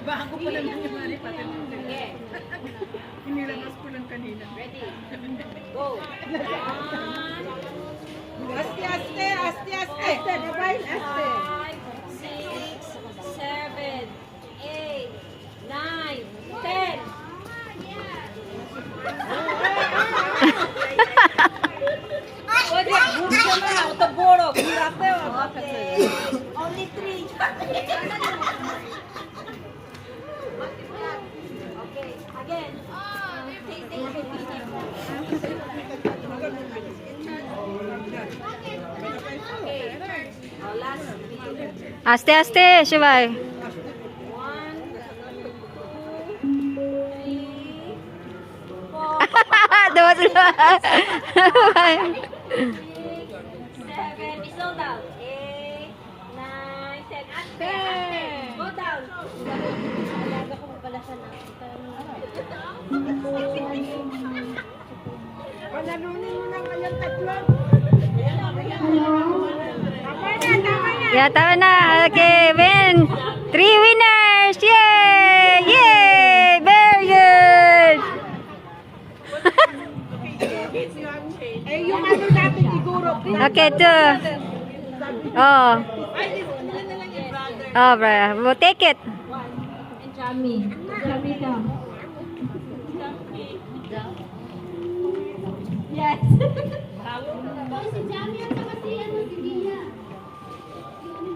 Bago pa naman yung mani pati. Inilamas ko lang kanina. Ready? Go! Aste, aste, aste, aste. Aste, diba? Aste. 5, 6, 7, 8, 9, 10. Pwede, buka na. Utaboro. Kurate. Only 3. Okay, again. Oh, last. Aste, aste, Shubay. 1, 2, 3, 4, Dawa sila. 7, slow down. 8, 9, 10. Aste. Go down. Alaga ko pala siya na. Panalunin mo na ngayon tatlo. Yeah, tama na. Okay, win. 3 winners. Yay! Yay! Very good. Eh, yung ano natin siguro. Okay, 2. Oh. Oh, bro. We'll take it. And Jamie. Jamie down. Yes. Si Jamie at saka si Gia.